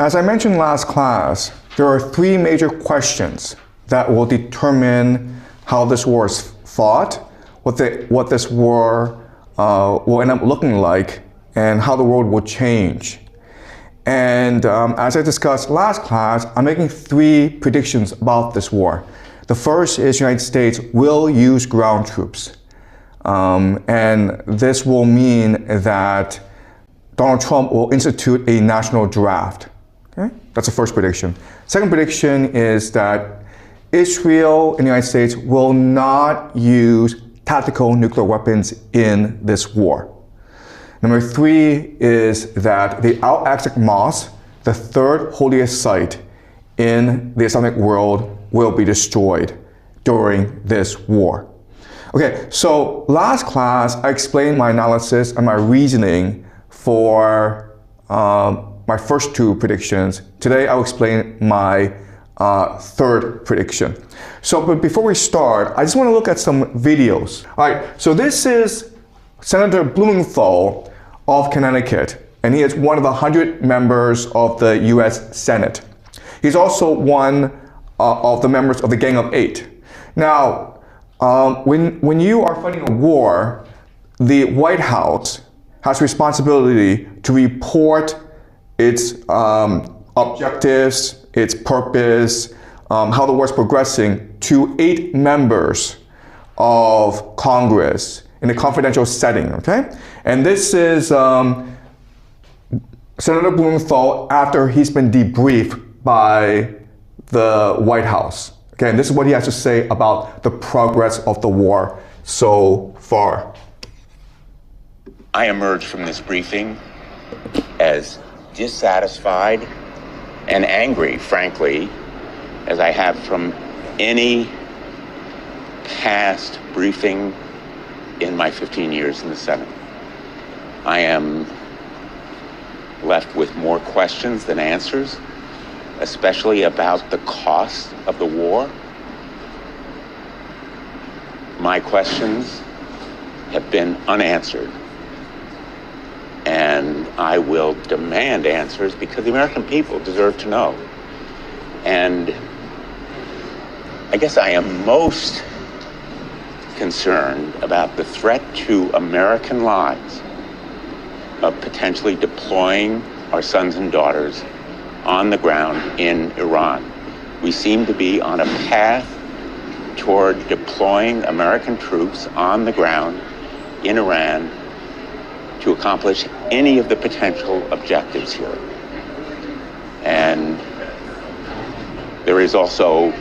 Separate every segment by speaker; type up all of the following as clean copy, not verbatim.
Speaker 1: As I mentioned last class, there are three major questions that will determine how this war is fought, what this war will end up looking like, and how the world will change. And as I discussed last class, I'm making three predictions about this war. The first is the United States will use ground troops. And this will mean that Donald Trump will institute a national draft. Okay? That's the first prediction. Second prediction is that Israel and the United States will not use tactical nuclear weapons in this war. Number three is that the Al-Aqsa Mosque, the third holiest site in the Islamic world, will be destroyed during this war. Okay, so last class I explained my analysis and my reasoning for my first two predictions. Today I'll explain my third prediction. But before we start, I just want to look at some videos. All right, so this is Senator Blumenthal of Connecticut, and he is one of the 100 members of the US Senate. He's also one of the members of the Gang of Eight. Now, when you are fighting a war, the White House has responsibility to report its objectives, its purpose, how the war is progressing to 8 members of Congress in a confidential setting, okay? And this is Senator Blumenthal after he's been debriefed by the White House. Okay, and this is what he has to say about the progress of the war so far.
Speaker 2: I emerged from this briefing as dissatisfied and angry, frankly, as I have from any past briefing in my 15 years in the Senate. I am left with more questions than answers, especially about the cost of the war. My questions have been unanswered, and I will demand answers because the American people deserve to know. And I guess I am most concerned about the threat to American lives of potentially deploying our sons and daughters on the ground in Iran. We seem to be on a path toward deploying American troops on the ground in Iran to accomplish any of the potential objectives here. And there is also,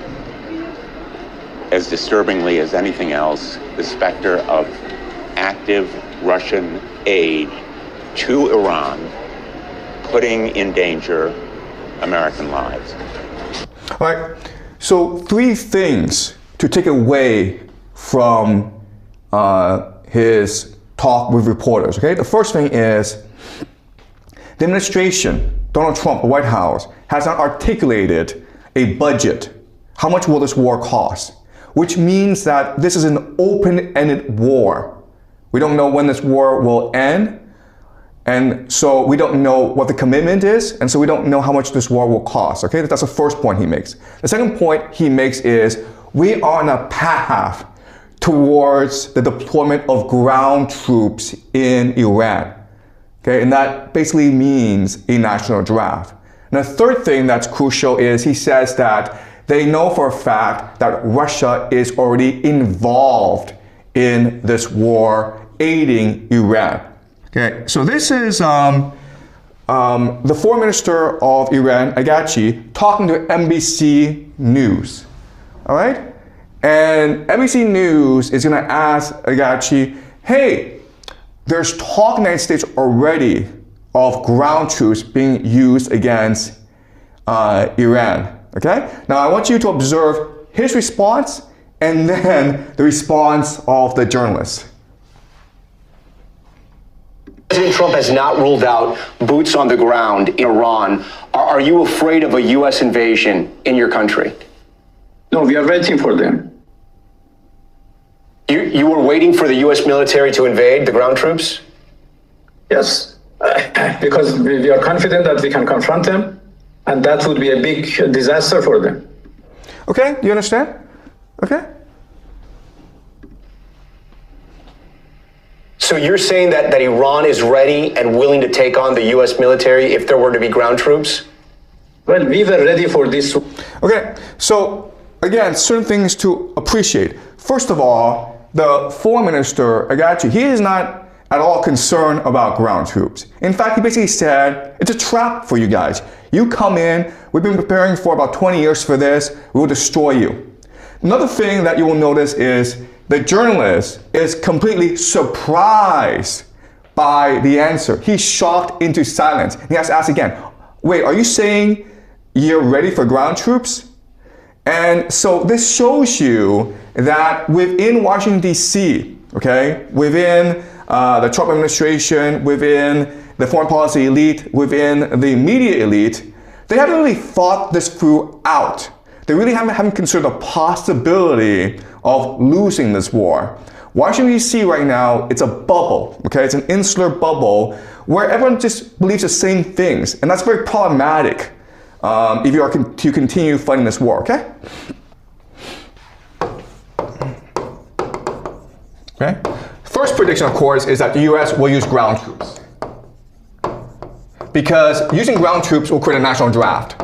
Speaker 2: as disturbingly as anything else, the specter of active Russian aid to Iran, putting in danger American lives.
Speaker 1: All right, so three things to take away from his talk with reporters, okay? The first thing is the administration, Donald Trump, the White House, has not articulated a budget. How much will this war cost? Which means that this is an open-ended war. We don't know when this war will end, and so we don't know what the commitment is, and so we don't know how much this war will cost, okay? That's the first point he makes. The second point he makes is we are on a path towards the deployment of ground troops in Iran, okay? And that basically means a national draft. And the third thing that's crucial is he says that they know for a fact that Russia is already involved in this war, aiding Iran. Okay, so this is the foreign minister of Iran, Agachi, talking to NBC News. All right? And NBC News is going to ask Agachi, hey, there's talk in the United States already of ground troops being used against Iran. Okay? Now I want you to observe his response and then the response of the journalist.
Speaker 3: President Trump has not ruled out boots on the ground in Iran. Are you afraid of a U.S. invasion in your country?
Speaker 4: No, we are waiting for them.
Speaker 3: You were waiting for the U.S. military to invade the ground troops?
Speaker 4: Yes, because we are confident that we can confront them. And that would be a big disaster for them.
Speaker 1: Okay, do you understand? Okay.
Speaker 3: So you're saying that Iran is ready and willing to take on the U.S. military if there were to be ground troops?
Speaker 4: Well, we were ready for this.
Speaker 1: Okay, so again, certain things to appreciate. First of all, the foreign minister, Agachi, he is not at all concerned about ground troops. In fact, he basically said, it's a trap for you guys. You come in, we've been preparing for about 20 years for this, we will destroy you. Another thing that you will notice is the journalist is completely surprised by the answer. He's shocked into silence. He has to ask again, wait, are you saying you're ready for ground troops? And so this shows you that within Washington, D.C., okay, within the Trump administration, within the foreign policy elite, within the media elite, they haven't really thought this through out. They really haven't considered the possibility of losing this war. Washington, D.C. right now, it's a bubble, okay? It's an insular bubble where everyone just believes the same things. And that's very problematic if you are to continue fighting this war, okay? Okay. First prediction, of course, is that the U.S. will use ground troops. Because using ground troops will create a national draft.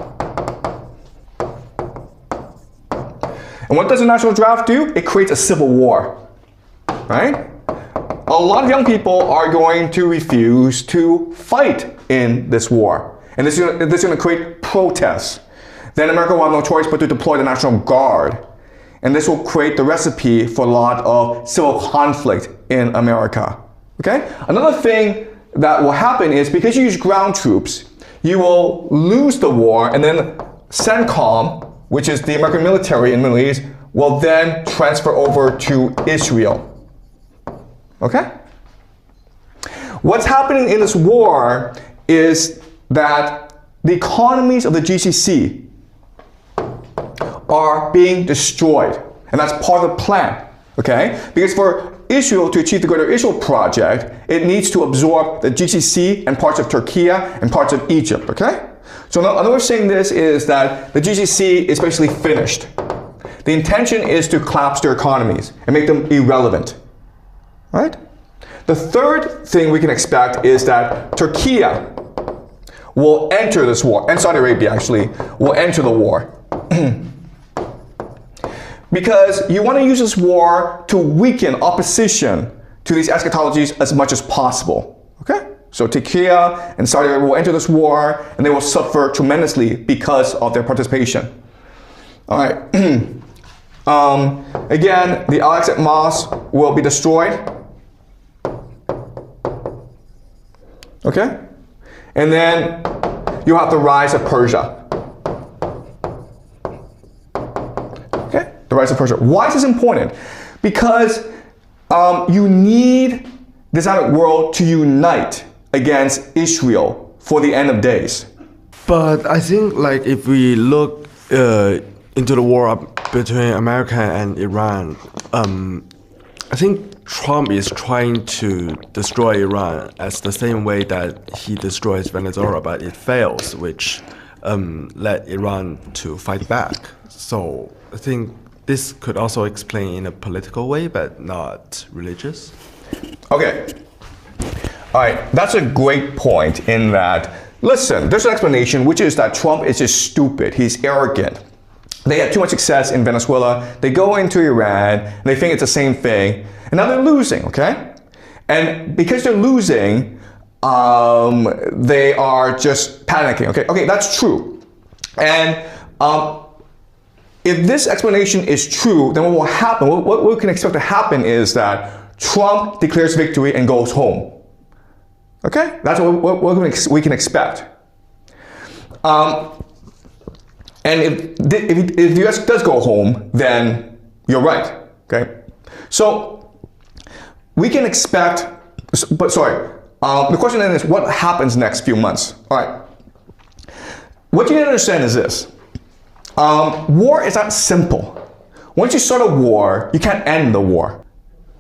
Speaker 1: And what does a national draft do? It creates a civil war, right? A lot of young people are going to refuse to fight in this war. And this is going to create protests. Then America will have no choice but to deploy the National Guard. And this will create the recipe for a lot of civil conflict in America, okay? Another thing that will happen is because you use ground troops, you will lose the war, and then CENTCOM, which is the American military in the Middle East, will then transfer over to Israel. Okay? What's happening in this war is that the economies of the GCC are being destroyed. And that's part of the plan. Okay? Because for Israel to achieve the Greater Israel Project, it needs to absorb the GCC and parts of Turkey and parts of Egypt. Okay? So another way of saying this is that the GCC is basically finished. The intention is to collapse their economies and make them irrelevant. Right? The third thing we can expect is that Turkey will enter this war, and Saudi Arabia actually, will enter the war. Because you want to use this war to weaken opposition to these eschatologies as much as possible. Okay? So Turkey and Saudi Arabia will enter this war, and they will suffer tremendously because of their participation. All right. Again, the Al-Aqsa Mosque will be destroyed. Okay? And then you have the rise of Persia. Okay? The rise of Persia. Why is this important? Because you need the Islamic world to unite against Israel for the end of days.
Speaker 5: But I think, like, if we look into the war between America and Iran, I think Trump is trying to destroy Iran as the same way that he destroys Venezuela, but it fails, which led Iran to fight back. So I think this could also explain in a political way, but not religious.
Speaker 1: Okay. All right, that's a great point in that, listen, there's an explanation, which is that Trump is just stupid. He's arrogant. They had too much success in Venezuela. They go into Iran, and they think it's the same thing, and now they're losing, okay? And because they're losing, they are just panicking, okay? Okay, that's true. And if this explanation is true, then what will happen, what we can expect to happen is that Trump declares victory and goes home. Okay? That's what we can expect. And if the US does go home, then you're right. Okay? So we can expect, but sorry, the question then is what happens next few months? All right. What you need to understand is this. War is not simple. Once you start a war, you can't end the war.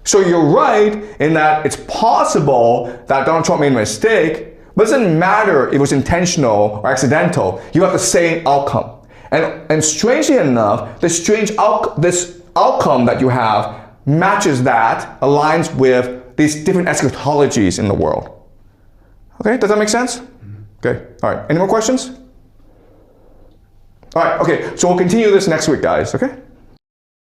Speaker 1: So you're right in that it's possible that Donald Trump made a mistake, But it doesn't matter if it was intentional or accidental, you have the same outcome. And strangely enough, this outcome that you have matches that, aligns with these different eschatologies in the world. Okay, does that make sense? Okay, all right. Any more questions? All right, okay, so we'll continue this next week, guys, okay?